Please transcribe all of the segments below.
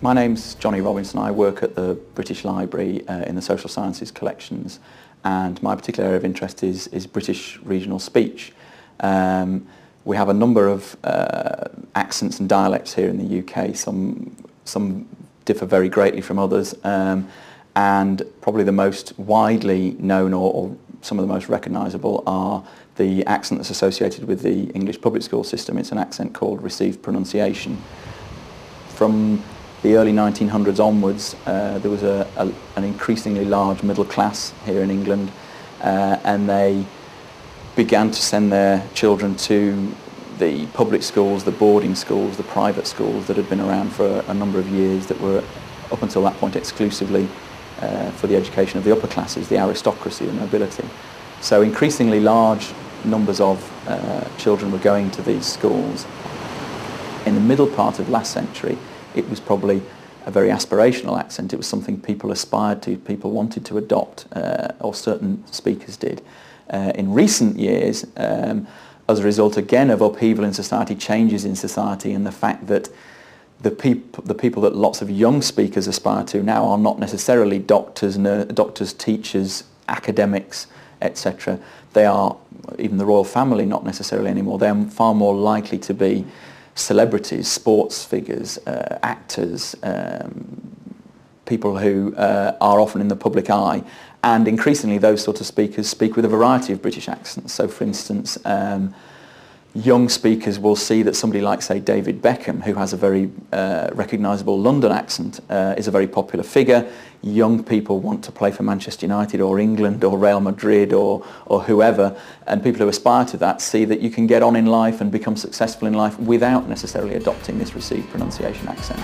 My name's Johnny Robinson. I work at the British Library in the Social Sciences collections, and my particular area of interest is British regional speech. We have a number of accents and dialects here in the UK. Some differ very greatly from others, and probably the most widely known or some of the most recognisable are the accent that's associated with the English public school system. It's an accent called received pronunciation. From the early 1900s onwards, there was an increasingly large middle class here in England, and they began to send their children to the public schools, the boarding schools, the private schools that had been around for a number of years, that were up until that point exclusively for the education of the upper classes, the aristocracy, the nobility. So increasingly large numbers of children were going to these schools. In the middle part of last century, it was probably a very aspirational accent. It was something people aspired to, people wanted to adopt, or certain speakers did. In recent years, as a result again of upheaval in society, changes in society, and the fact that the people that lots of young speakers aspire to now are not necessarily doctors, teachers, academics, etc. They are, even the royal family, not necessarily anymore. They are far more likely to be celebrities, sports figures, actors, people who are often in the public eye, and increasingly those sort of speakers speak with a variety of British accents. So for instance, young speakers will see that somebody like, say, David Beckham, who has a very recognisable London accent, is a very popular figure. Young people want to play for Manchester United or England or Real Madrid or whoever, and people who aspire to that see that you can get on in life and become successful in life without necessarily adopting this received pronunciation accent.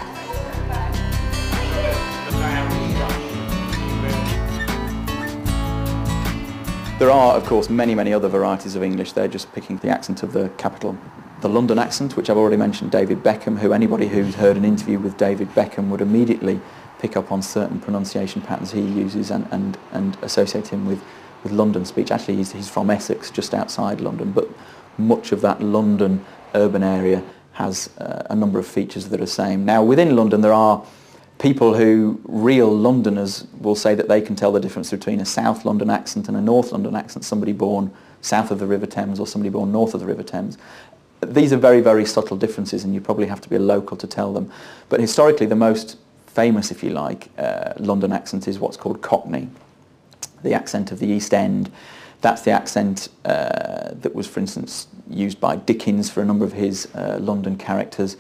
There are, of course, many other varieties of English. They're just picking the accent of the capital. The London accent, which I've already mentioned, David Beckham, who anybody who's heard an interview with David Beckham would immediately pick up on certain pronunciation patterns he uses and associate him with London speech. Actually, he's from Essex, just outside London, but much of that London urban area has a number of features that are the same. Now, within London, there are people who, real Londoners, will say that they can tell the difference between a South London accent and a North London accent, somebody born south of the River Thames or somebody born north of the River Thames. These are very subtle differences, and you probably have to be a local to tell them. But historically, the most famous, if you like, London accent is what's called Cockney, the accent of the East End. That's the accent that was, for instance, used by Dickens for a number of his London characters.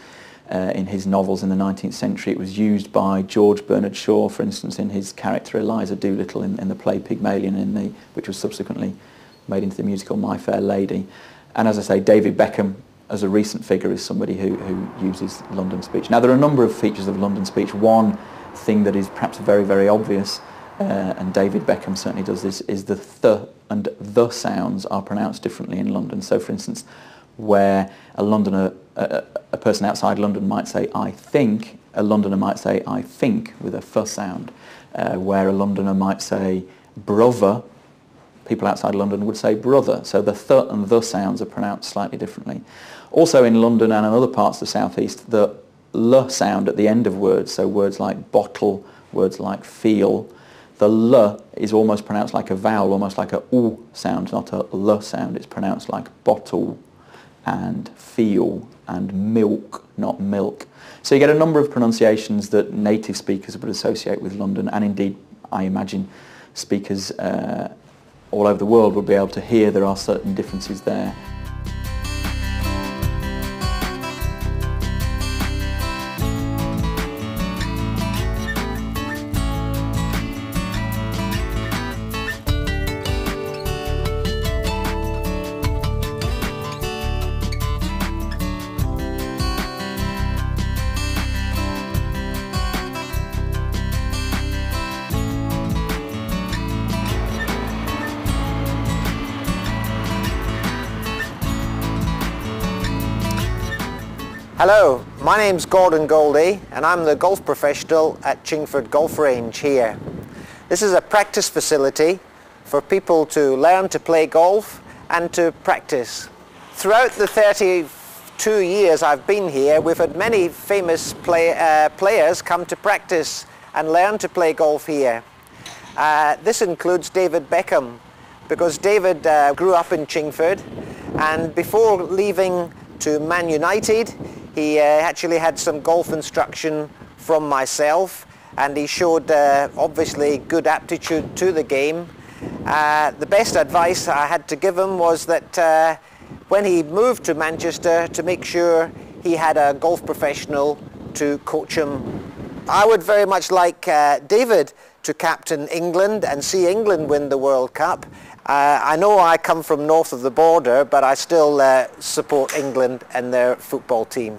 In his novels in the 19th century. It was used by George Bernard Shaw, for instance, in his character Eliza Doolittle in the play Pygmalion, which was subsequently made into the musical My Fair Lady. And as I say, David Beckham, as a recent figure, is somebody who uses London speech. Now, there are a number of features of London speech. One thing that is perhaps very obvious, and David Beckham certainly does this, is the th and the sounds are pronounced differently in London. So, for instance, where a Londoner, a person outside London might say "I think," a Londoner might say "I think" with a f sound. Where a Londoner might say "brother," people outside London would say "brother." So the th and the sounds are pronounced slightly differently. Also in London and in other parts of the southeast, the l sound at the end of words, so words like bottle, words like feel, the l is almost pronounced like a vowel, almost like a u sound, not a l sound. It's pronounced like bottle and feel and milk, not milk. So you get a number of pronunciations that native speakers would associate with London, and indeed, I imagine, speakers all over the world would be able to hear there are certain differences there. Hello, my name's Gordon Goldie and I'm the golf professional at Chingford Golf Range here. This is a practice facility for people to learn to play golf and to practice. Throughout the 30 2 years I've been here, we've had many famous players come to practice and learn to play golf here. This includes David Beckham, because David grew up in Chingford, and before leaving to Man United, he actually had some golf instruction from myself, and he showed obviously good aptitude to the game. The best advice I had to give him was that when he moved to Manchester, to make sure he had a golf professional to coach him. I would very much like David to captain England and see England win the World Cup. I know I come from north of the border, but I still support England and their football team.